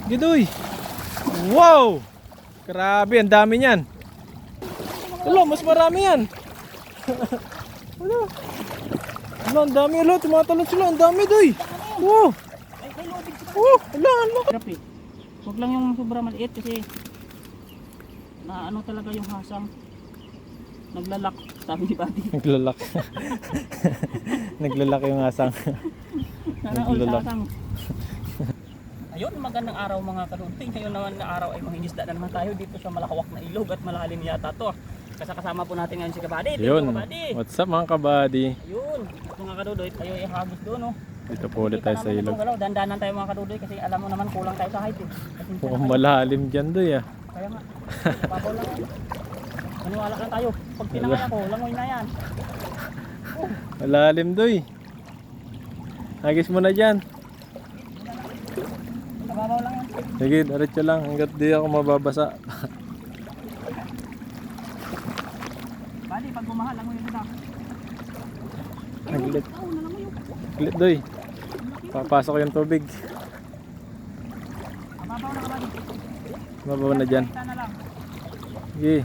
Gidoy. Wow! Grabe, ang dami niyan. Alo, mas marami yan. Ano? Alo, ang dami. Alo, tumatalon sila. Ang dami, doy. Wow! Oh, alo, alo. Huwag lang yung sobra maliit kasi na ano talaga yung hasang. Naglalak, sabi ni Buddy. Naglalak. Naglalak yung asang. Naglalak. Ayun, magandang araw mga kadudoy. Ngayon naman na araw ay mangingisda na naman tayo dito sa malakawak na ilog at malalim yata to. Kasama po natin ngayon si Kabady. Yun. What's up mga kabady? Ayun, mga kadudoy, tayo ay hagis doon. Oh. Dito po ulit tayo sa ilog. Dandanan tayo mga kadudoy kasi alam mo naman kulang tayo sa height. Mukhang malalim dyan doy ah. Kaya nga, papaw lang yan. Maniwala lang tayo. Pag tinangay ako, langoy na yan. Malalim doy. Hagis mo na dyan. Nababaw lang yan. Sige, diretso lang hanggat di ako mababasa. Bali, pag bumahal, langoy na lang. Naglit. Naglit doy. Papasok yung tubig. Mababaw na Kabady. Mababaw na dyan. Kita na lang. Sige.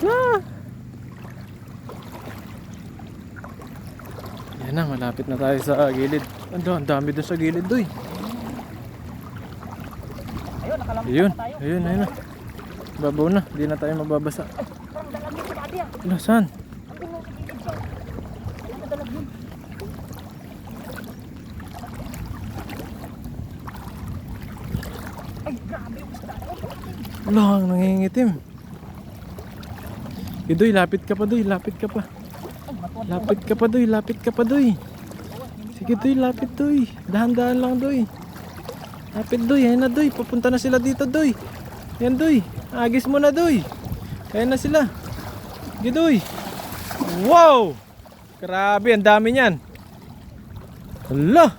Ah! Yan na, malapit na tayo sa gilid. Ang dami doon sa gilid doy. Ayun, nakalamit Ayun, na tayo. ayun, ayun na. Babaw na, di na tayo mababasa. Parang dalag yun si Buddy ah. Ala, saan? Ang gulo sa gilid siya. Ano dalag yun? Ay, grabe yung isda. Ala, ang nangingitim. Doy, lapit ka pa doy, lapit ka pa. Ay, matuwad. Lapit ka pa doy, lapit ka pa doy. Sige doy, lapit doy. Dahan-dahan lang doy. Lapit doy, ayan na doy. Papunta na sila dito doy. Yan doy, agis mo na doy. Ayan na sila. Sige doy. Wow! Grabe, ang dami niyan. Hala!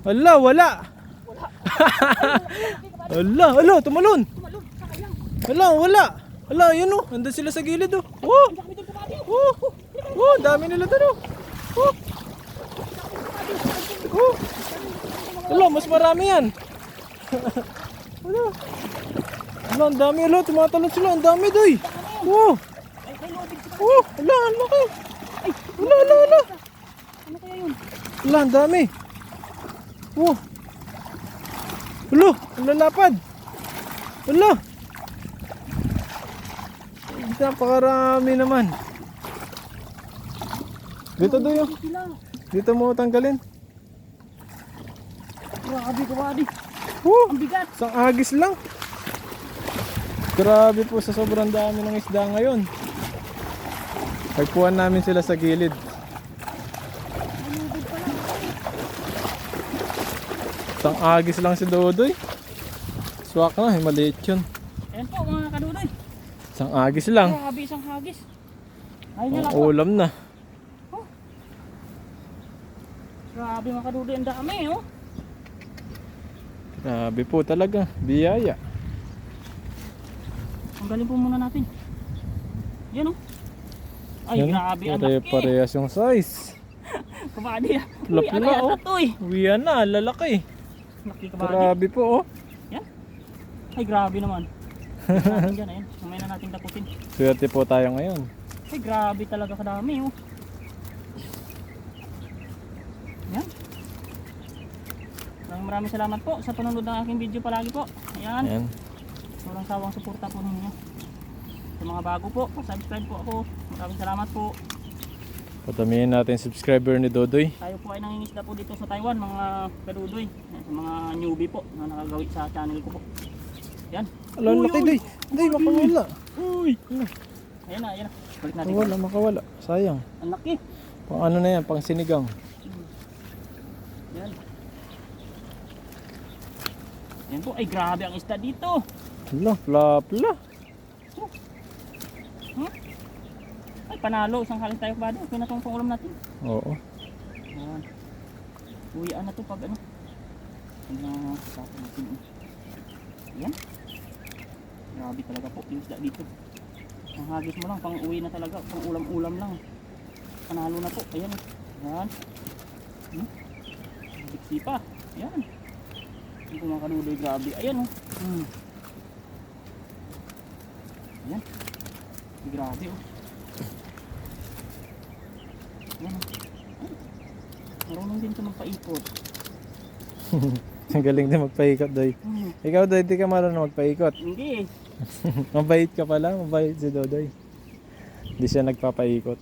Hala, wala! Hala, hala, tumalon! Tumalon, sakayang. Hala, wala! Hala, yun o, andun sila sa gilid o. Oh! Dami doon Kabady. Oh! Oh, dami nila doon o. Oh! Oh! Hala, mas marami yan. Hala. Hala, ang dami. Hala, tumatalon sila. Ang dami doy. Oh! Ay, may lobig si Buddy. Oh! Hala, ang laki. Ay, Hala, hala, hala. ano kaya yun? Hala, ang dami. Oh! Hala, ang lalapad. Hala. Napakarami naman. Dito doy oh. Sila. Dito mo tanggalin. Grabe Kabady. Oh! Ang bigat. Isang agis lang. Grabe po sa sobrang dami ng isda ngayon. Tagpuan namin sila sa gilid. Malubog pa lang. Isang agis lang si Dodoy. Swak na, maliit yun. Ayan po mga kadudoy. Isang agis lang. Grabe isang hagis. Ayun na Ang lang po. ulam na. Grabe mga kadudoy, ang dami oh. Grabe po talaga. Biyaya. Ang galing po muna natin. Yan oh. Ay Yan, grabe ang laki. pare-parehas yung size. Kabady ah. Uy, Lapla, ano yan oh. ito eh. Uwian na, lalaki. Laki Kabady. Grabe po oh. Yan. Ay grabe naman. Grabe yan ayan. Mamaya na natin tapusin. Swerte po tayo ngayon. Ay grabe talaga kadami oh. Yan. Maraming salamat po sa panonood ng aking video palagi po. Ayan. Ayan. Walang sawang suporta po ninyo. Sa mga bago po, subscribe po ako. Maraming salamat po. Patamihin natin subscriber ni Dodoy. Tayo po ay nangingisda po dito sa Taiwan, mga kadudoy. Sa mga newbie po na nakagawi sa channel ko po. Yan. Ala, laki doy. Doy, makawala. Uy! Ayan na, ayan na. Balik natin. Makawala, makawala. Sayang. Ang laki. Pang ano na yan, pang sinigang. Yan. Yan po, ay grabe ang isda dito. Hala, pla. Ay panalo, isang kalit tayo Kabady. Okay na itong pangulam natin. Oo. Yan. Uwian na to pag ano. Tapos natin. Yan. Grabe talaga po yung isda dito. Ang hagis mo lang, pang uwi na talaga. Pang ulam-ulam lang. Panalo na po. Ayan. Yan. Biksi pa. Yan. Ito mga kadudoy, grabe. Ayan oh. Ayan. Grabe oh. Ayan oh. Marunong din ito magpaikot. Ang galing din magpaikot, Doy. Ikaw, Doy, di ka marunong magpaikot. Hindi eh. Mabait ka pala, mabait si Dodoy. Hindi siya nagpapaikot.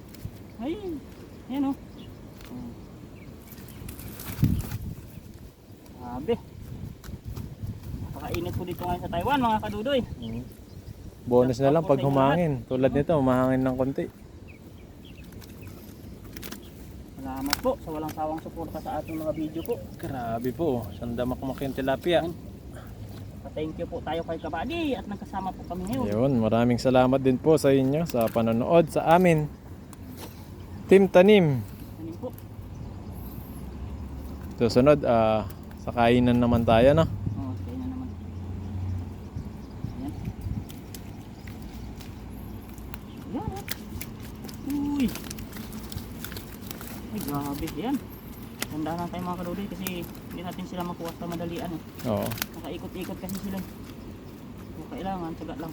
Ayun. Ayan oh. Grabe. Napakainit po dito ngayon sa Taiwan mga kadudoy. Bonus na lang pag humangin. Tulad nito, humahangin ng konti. Salamat po sa walang sawang suporta sa ating mga video po. Grabe po, sandamakmak yung tilapia. Thank you po tayo kay Kabady at nagkasama po kami ngayon. Yun, maraming salamat din po sa inyo sa panonood sa amin. Team Tanim. Ano po? Susunod, sa kainan naman tayo, no? Oh, kaya na naman. Ayan. Ayan oh. Uy. Ay grabe. Ayan. Tandaan lang tayo mga kadudoy kasi hindi natin sila makuha sa madalian eh. Oo. Nakaikot-ikot kasi sila. So, kailangan, tsaga lang.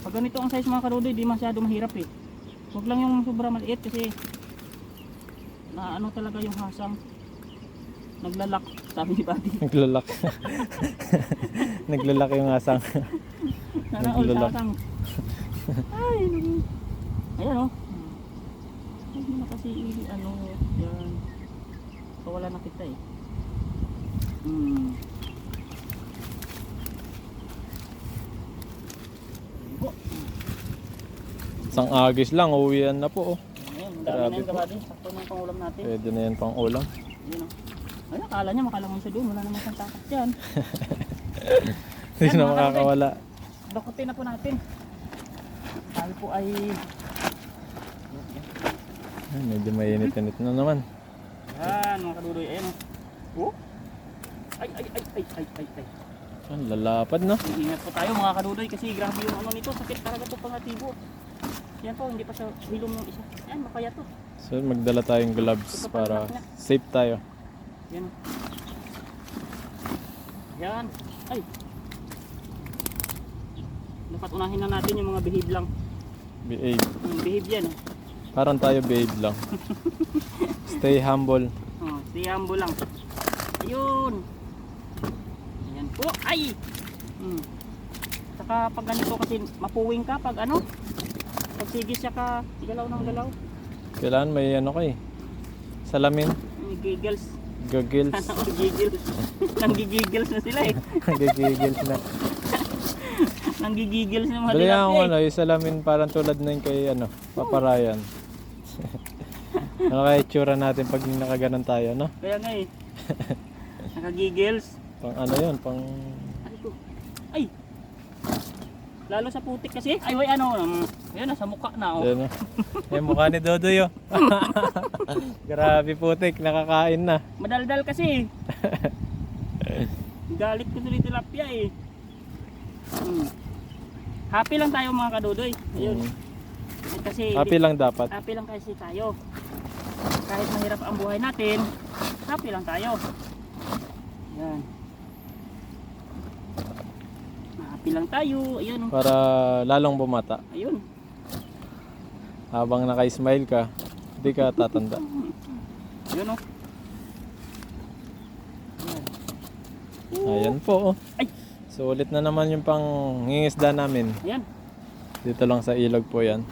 Pag ganito ang size mga kadudoy, di masyado mahirap eh. Huwag lang yung sobra maliit kasi na ano talaga yung hasang. Naglalak, sabi ni Buddy. Naglalak. Naglalak yung asang. Sana all Naglalak. hasang. Ay, naku. Ayan o. Huwag mo na kasi ano, yan. Pawala na kita eh. Isang agis lang, uwian na po. Oh. Ayan, ang dami Grabe na yun po. Kabady. Sakto ng pangulam natin. Pwede na yan pang ulam. Ayan o. Ay, akala niya makalangon sa doon. Wala naman siyang takas dyan. Hindi Yan, na mga makakawala. Dakutin na po natin. Tayo po ay... Ay, medyo mainit-init na naman. Yan mga kadudoy. Ayan o. Oh. Ay. Ang lalapad, no? Ingat po tayo mga kadudoy kasi grabe yung ano nito. Sakit talaga to pangatibo. Yan po, hindi pa sa hilom yung isa. Yan, makaya to. So magdala tayong gloves para safe tayo. Yan o. Yan. Ay. Dapat unahin na natin yung mga behave lang. Behave. Behave yan o. Parang tayo behave lang. Stay humble. Oh, siyambo lang. Ayun. Ayan po. Ay! Saka pag ganito kasi mapuwing ka pag ano. Pag sige siya ka galaw ng galaw. Kailangan may ano kay salamin. Giggles. Goggles. Giggles. Nanggigigils na sila eh. Gigigils na. Nanggigigils na mga Dali tilapia ako eh. ano, yung salamin parang tulad na yun kay ano, Paparayan. Ano kaya itsura natin pag nakaganon tayo, no? Kaya nga eh. Nakagigils. Pang ano yun, pang... Ano to? Ay! Lalo sa putik kasi. Ay, way ano. Ayun, nasa mukha na oh. Yan, no? Yung mukha ni Dodoy, oh. Grabe putik, nakakain na. Madaldal kasi. Galit ko sa tilapia eh. Happy lang tayo mga kadudoy. Ayun. Kasi Happy lang dapat. happy lang kasi tayo. Kahit mahirap ang buhay natin, happy lang tayo. Yan. Happy lang tayo. Ayun. Para lalong bumata. Ayun. Habang naka-smile ka, hindi ka tatanda. Ayun oh. Ayan po, oh. Ay! Sulit na naman yung pang ngingisda namin. Ayan. Dito lang sa ilog po yan.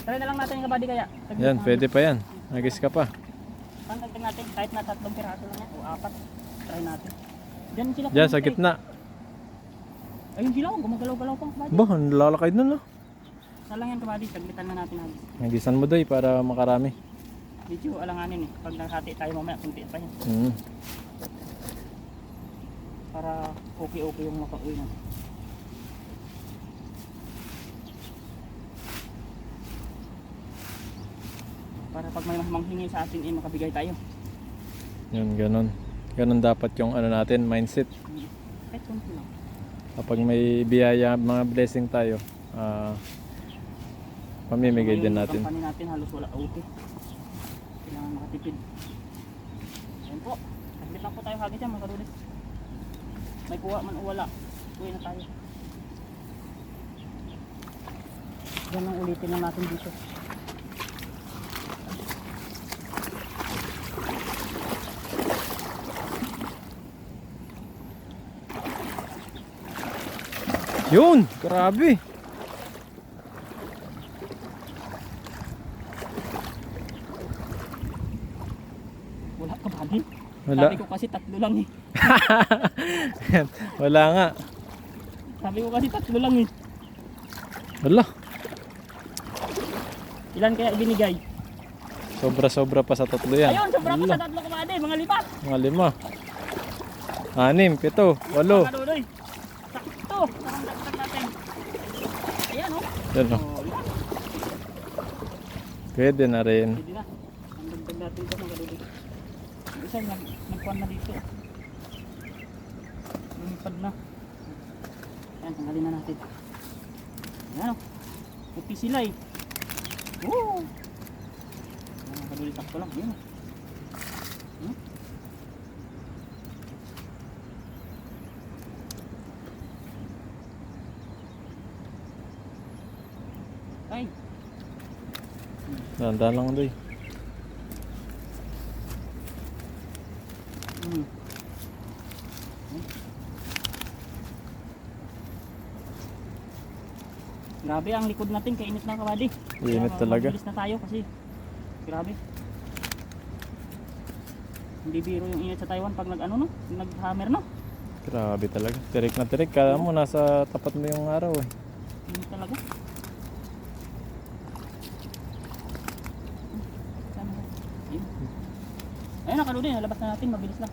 Try na lang natin yung kabady kaya. Yan, pwede pa yan. Nagis ka pa. Pantagdag natin kahit na 3 piraso lang yan o 4. Try natin. Diyan sila. Diyan sa gitna. Ayun sila oh, gumagalaw-galaw pang kabady. Bah, ang lalakay nun, no? Salang yan kabady, saglitan na natin hagis. Nagisan mo doy para makarami. Medyo alanganin eh. Pag nakati tayo mamaya, kuntiin pa yan. Para okay yung makauwi natin. Para pag may manghingi sa atin, makabigay tayo. Yun, ganun. Ganun dapat yung ano natin, mindset. Kahit kunti lang. Kapag may biyaya, mga blessing tayo, pamimigay din natin. Yung company natin halos wala okay. Kailangan makatipid. po. Saglit lang po tayo hagis yan mga kadulis. May kuha man o wala. Uwi na tayo. Yan ang ulitin na natin dito. Yun, grabe. Wala ka bali. Wala. Sabi ko kasi tatlo lang eh. Wala nga. Sabi ko kasi tatlo lang eh. Wala. Ilan kaya ibinigay? Sobra-sobra pa sa tatlo yan. Ayun, sobra pa Wala. sa tatlo kumade, mga lipat. Mga 5. 6, 7, 8. Mga kaduloy. Sakto. Sarang dagdag natin. Ayan oh. Yan o. Oh, yan. Pwede na rin. Pwede na. Ang dagdag natin ito mga kaduloy. Yung isa nagkuhan na dito. Lumipad na. Ayan, tanggalin na natin. Ayan oh. Puti sila eh. Woo! Ayan, mga kaduloy, sakto lang. Ayan oh. Ay, Dahan-dahan lang doy. hmm. Grabe ang likod natin, kainit na kabady. Init talaga. Mabilis na tayo kasi grabe. Hindi biro yung init sa Taiwan pag nag-ano no, nag-hammer no. Grabe talaga. Tirik na tirik. Kala mo nasa tapat mo yung araw eh. Init talaga. Ayun, nakaluli, nalabas na natin, mabilis na.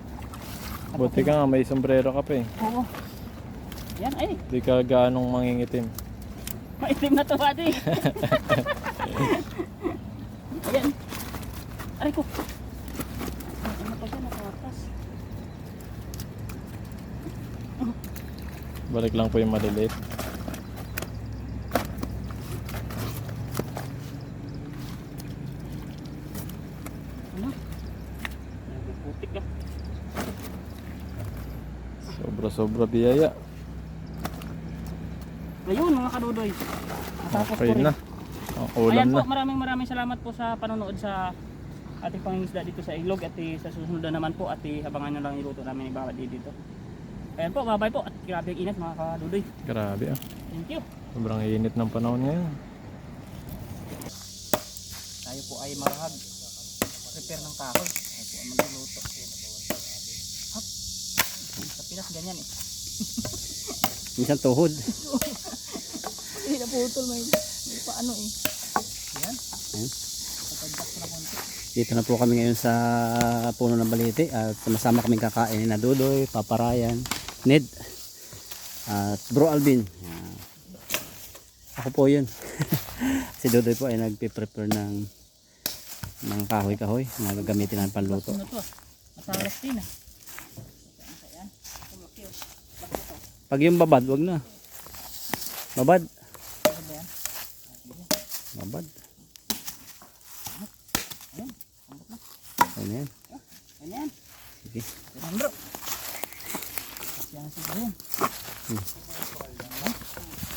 Buti ka nga may sombrero ka pa eh. Oo. Yan, ay, Di ka gaanong mangingitim. maitim na to, ate. Ayan. Aray ko. Ano pa siya, nakawatas. Balik lang po yung maliliit. Ano? Putik lang. Sobra-sobra biyaya. Ayun, mga kadudoy. Natapos Okay ko rin. na. Ang ulam Ayan po, na. maraming salamat po sa panonood sa ating pangingisda dito sa Ilog at sa susunod na naman po at habangan nyo lang iluto namin ni Baba dito. Ayan po, bye po at grabe ang init mga kadudoy. Grabe ah. Thank you. Sobrang init ng panahon ngayon. Tayo po ay marahag. Prepare ng kahoy. Tayo po ay magluluto. Hop. Sa Pinas ganyan eh. Minsan tuhod. Hindi naputol may paano eh. Ayan. Ayan. Patagdak na konti. Dito na po kami ngayon sa puno ng baliti at masama kaming kakain na Dudoy, Papa Ryan, Ned at Bro Alvin. Ayan. Ako po yun. Si Dudoy po ay nagpe-prepare ng kahoy-kahoy na gagamitin natin panluto. Ano to? Masalas din ah. Ayan. Kumaki oh. Bakit ito? Pag yung babad, wag na. Babad. Ano ba yan? Babad. Ayan. Sambot na. Ayun na yan. Ayan yan. Sige. Ayan bro. Yan si Brian.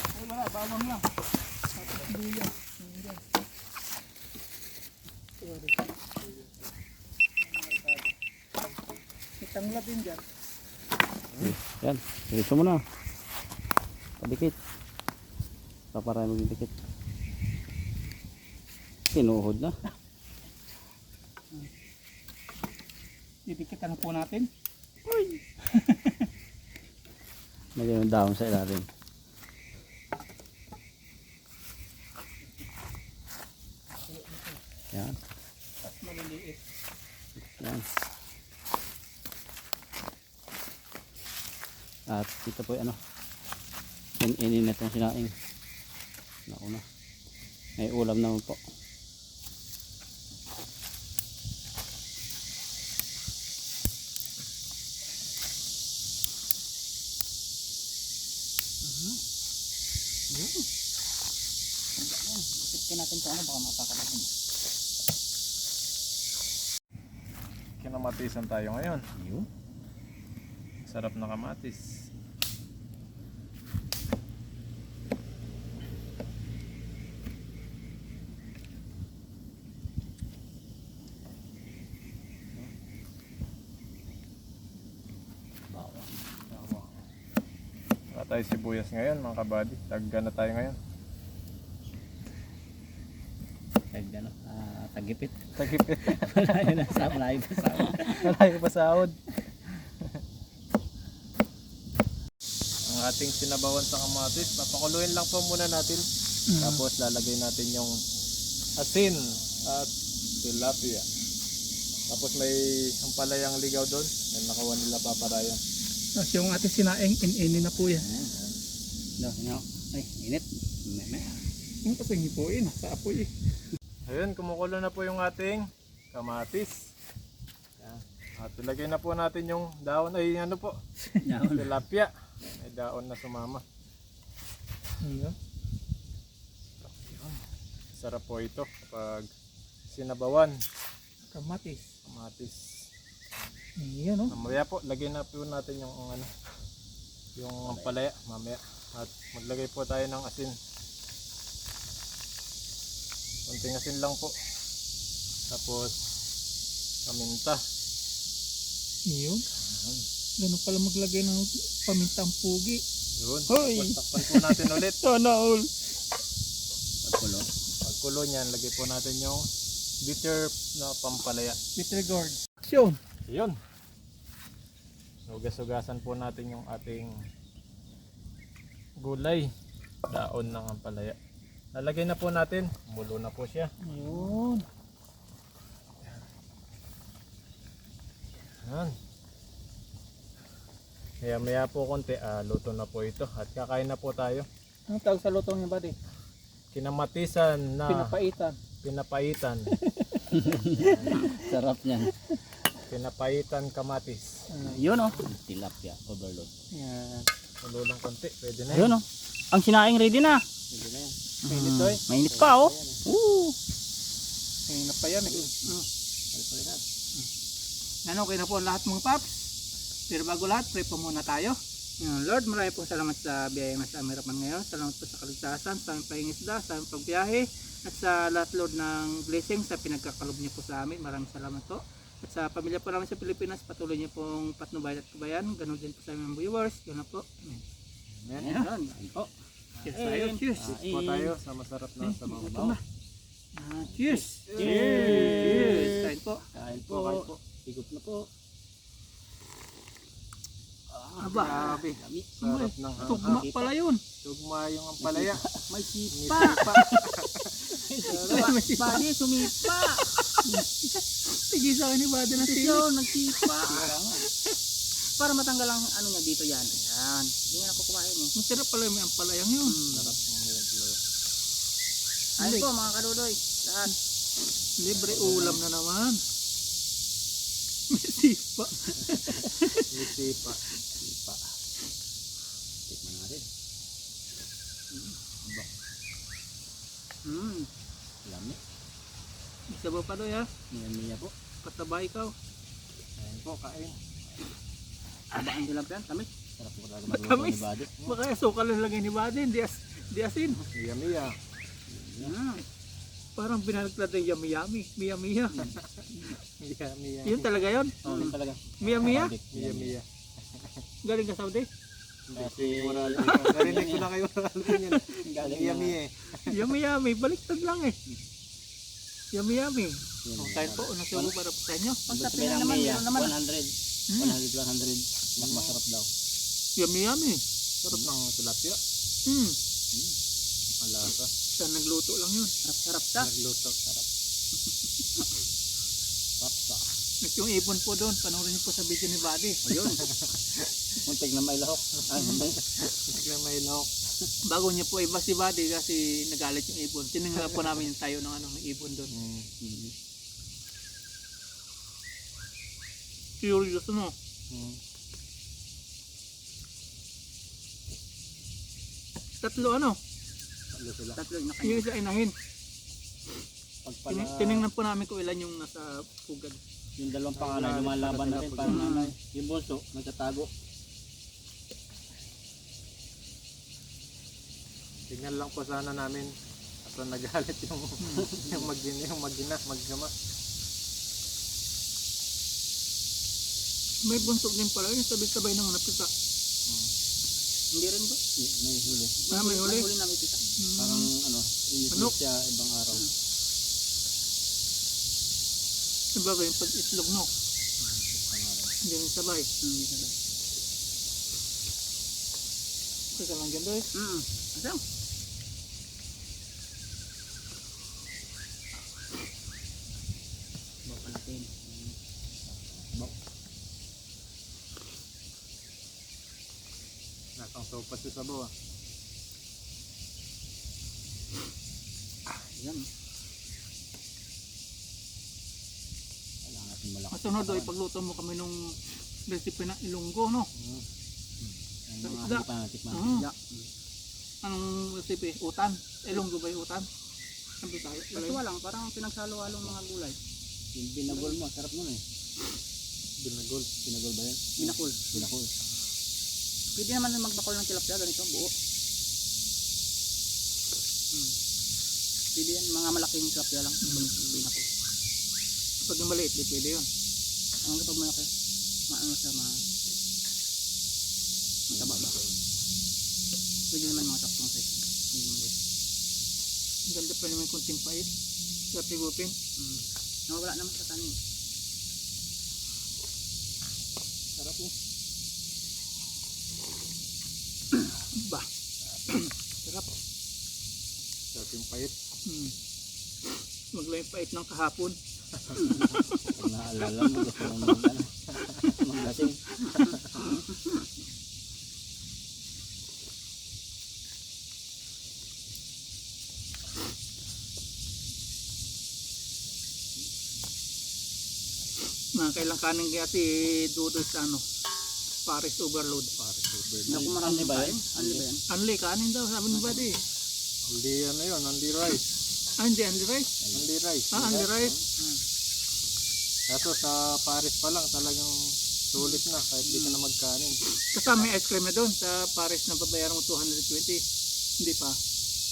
Ay wala, bawang lang. Tapos luya. Kitang labin dyan. Yan. Diretso mo na. Padikit. Papa Ryan magdidikit. Tinuhod na. Didikit ano po natin? Lagyan yung dahon sa ilalim. Yan. Maliliit. Yan. At ito po ano. Inin na itong sinaing. Nauna. May ulam naman po. Isipin natin ito ano baka mapakalasin. Namatisan tayo ngayon. Yun. Sarap na kamatis. Wala tayo sibuyas ngayon mga kabady. Tagga na tayo ngayon. Tagipit. Tagipit. Malayo na sa malayo pa sa Malayo pa sahod. Ang ating sinabawan sa kamatis, papakuluin lang po muna natin. Tapos lalagay natin yung asin at tilapia. Tapos may ampalayang ligaw doon. Yan nakawa nila paparayan. Tapos yung ating sinaing, in-inin na po yan. No. Ay, init. Yung kasi hipuin, sa apoy eh. Ayun, kumukulo na po yung ating kamatis. Yan. At ilagay na po natin yung daon, ay ano po, tilapia. May daon na sumama. Ano? Sarap po ito kapag sinabawan. Kamatis. Kamatis. Ayan o. Mamaya po, lagay na po natin yung ano, yung ampalaya mamaya. At maglagay po tayo ng asin. Kunting asin lang po. Tapos paminta. Yun. Ganun pala maglagay ng pamintang pugi. Yun. Hoy! Tapos takpan po natin ulit. Sana all. Pagkulo. Pagkulo niyan, lagay po natin yung bitter na pampalaya. Bitter gourd. Action. Yun. Hugas-hugasan po natin yung ating gulay. Daon ng ampalaya. Lalagay na po natin. Mulo na po siya. Ayun. Yan. Kaya maya po konti, luto na po ito. At kakain na po tayo. Anong tawag sa lutong niya ba di? Kinamatisan na Pinapaitan. pinapaitan. Sarap niyan. Pinapaitan kamatis. Yun oh. Tilapia overload. Yan. Mulo lang konti. Pwede na Ayun yun. oh. Ang sinaing ready na. Pwede na yan. Mainit to eh. Mainit pa oh. Mainit pa yan eh. Ano, okay na po lahat mga paps. Pero bago lahat, pray po muna tayo. Lord, marami po salamat sa biyaya na sa aming harapan ngayon. Salamat po sa kaligtasan, sa aming pahingisda, sa aming pagbiyahe, at sa lahat Lord ng blessing sa pinagkakalob niyo po sa amin. Maraming salamat po. At sa pamilya po namin sa Pilipinas, patuloy niyo pong patnubayan at kabayan. Ganun din po sa aming viewers. Yun na po. Amen. Ayan. Ayan po. Cheers tayo. Cheers. Cheers po tayo sa masarap na sabaw. Cheers. Cheers. Kain po. Kain po. Kain po. Higop na po. Aba. Grabe. Sarap ng Tugma pala yun. Tugma yung ampalaya. May sipa. Sipa. Badi, sumipa. Tigil sa akin ni Badi na siya. Nagsipa. Para matanggal ang ano niya dito yan. Ayan. Hindi nga ako kumain eh. Masarap pala yung ampalayang yun. Sarap ng ampalaya. Ayun po mga kadudoy. Lahat. Libre ulam na naman. May sipa. May sipa. Tikman natin. Lami. Isa ba pa doy ha? Miya po. Pataba ikaw. Ayan po, kain. Abaan din lang yan. Tamis. Sarap po talaga magluto Matamis. ni Buddy. Baka asukal lang lagay ni Badi. Di asin. Yummy ah. Parang binalagtad ng yummy-yummy. Miya-miya. Yummy ah. Yun talaga yun. Yun talaga. Miya-miya. Yummy ah. Galing ka Saudi. Kasi Narinig ko na kayo yun. galing Yummy eh. Yummy-yummy. Baliktad lang eh. Yummy-yummy. Yun. Kung tayo po, nasubo para po sa inyo. Pag sa Pinas naman, meron naman 100. 100. Masarap daw. Yummy-yummy. Sarap ng tilapia. Ang lasa. Saan nagluto lang yun. Sarap-sarap sa. Nagluto. Sarap. Rapsa. At yung ibon po doon, panoorin niyo po sa video ni Buddy. Ayun. Muntik na may lahok. Bigla may lahok. Bago niya po iba si Buddy kasi nagalit yung ibon. Tiningnan po namin tayo ng ano, ng ibon doon. Curious no? Tatlo ano? Tatlo sila. Tatlo yung isa inahin. Pag pala, Tiningnan po namin kung ilan yung nasa pugad. Yung dalawang panganay, lumalaban na rin parang nanay. Yung bunso, nagtatago. Tignan lang po sana namin at nagalit yung magama. May bunsok din pala yun, sabay-sabay nang napisa. Hindi rin ba? May huli. May huli. May huli na may pisa. Parang ano, Manok. siya ibang araw. Sabagay, pag itlog no. Hindi rin sabay. Hindi sabay. Teka lang dyan doy. Asam? Bawa palatin. Nakang sopas sa sabaw ah. Yan. Kailangan natin malakas. Masunod doy, pagluto mo kami nung recipe na ilunggo no. Yung Sa mga isda. hindi pa natikman. Ah. Anong recipe? Utan? Ilunggo ba yung utan? Sabi tayo. Katuwa lang, parang pinagsalo-halong mga gulay. Yung binagol mo, sarap nun eh. Binagol. Binagol ba yun? Binakol. Binakol. Pwede naman magbakol ng tilapia ganito, buo. Pwede yan, mga malaking tilapia lang. Binakol. Pag yung maliit, di pwede yun. Ang kapag malaki, maano siya, mataba ba? Pwede naman mga saktong size. Hindi mali. Ang ganda pa naman kunting pait. Sa tigutin. Nawawala naman sa kanin. Sarap mo. Ba? Sarap. Sarap yung pait. Magla yung pait ng kahapon. Pag naalala mo, gusto mo maglasing. Kailang kanin kaya si Dudoy sa ano? Paris overload. Hindi ako marami Ano ba kain. yun? Ano ba yan? Anli, kanin daw, sabi ng buddy. Hindi ano yun, only rice. Hindi, anli rice. Only rice. Anli rice. Kaso sa Paris pa lang talagang sulit na kahit di ka na magkanin. Kasama yung ice cream na doon sa Paris na babayaran mo 220. Hindi pa.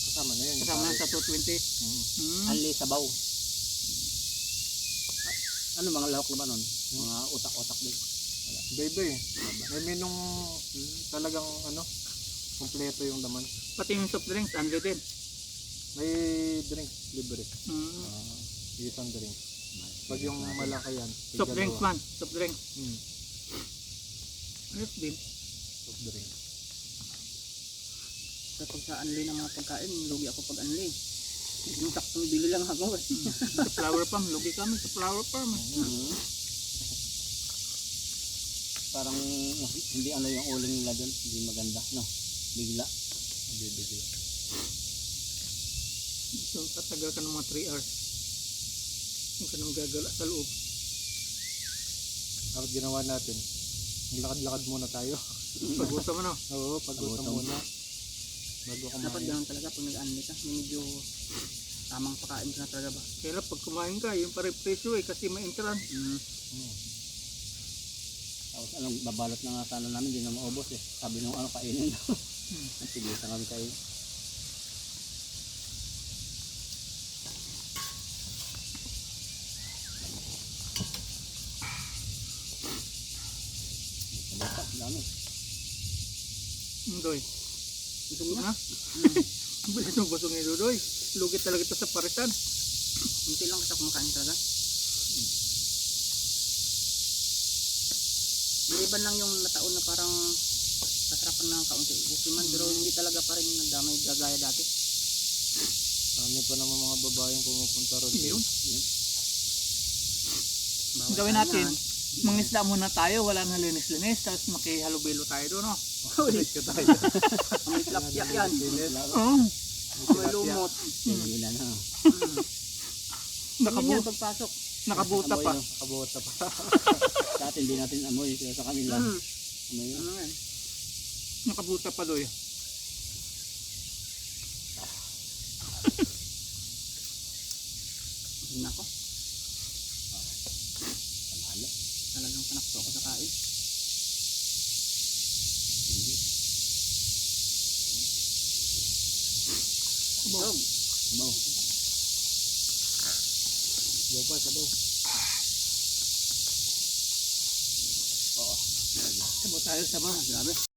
Kasama na yun. yung Kasama na Paris. sa 220. Anli sabaw. Ano mga lahok na ba nun? Mga utak-utak din. Bebe, may minong talagang ano, kompleto yung laman. Pati yung soft drinks, anli din. May drink libre. Isang drink. Pag yung malaki yan, Soft drinks man. Soft drinks. Ayos din. Soft drink. Kapag sa anli ng mga pagkain, lugi ako pag anli. Yung saktong bili lang ako. Sa flower farm, lugi kami sa flower farm. Parang hindi ano yung uling nila doon. Hindi maganda. No? Bigla. Bibigay. So, tatagal ka ng mga 3 hours. Yung ka nang gagala sa loob. Ako ginawa natin. Maglakad-lakad muna tayo. Pag-usa mo na. Oo, pag-utam Pag-utam. muna. Bago Dapat kumain. ganun talaga pag nag-anli ka. Yung medyo tamang pakain ka na talaga ba? Kaya pag kumain ka, yung pare-presyo kasi may entrance. Tapos anong babalot na nga sana namin, hindi na maubos eh. Sabi nung ano, kainin daw. Sige, sa kami kain. Basta, dami. Doy. Gusto mo na? Ha? Bilis mo busog ni Dodoy. Lugit talaga ito sa parisan. Hindi lang kita kumakain talaga. Maliban lang yung nataon na parang kasarapan ng kaunti. Buki man, pero hindi talaga pa rin nagdamay gagaya dati. Dami pa naman mga babaeng pumupunta ron. Yun. Bawal Gawin sana. natin. Mangisda muna tayo, wala na linis-linis, tapos makihalubilo tayo doon, no? Ulit ka tayo. May tilapia yan. Oo. May lumot. Hindi na na. Ganyan yan pagpasok. Nakabuta pa. Kabota pa. Sa atin, hindi natin amoy. Pero sa kanila, amoy yun. Ano yan? Nakabuta pa doy. Nako. Sabaw tayo, sabaw. Grabe.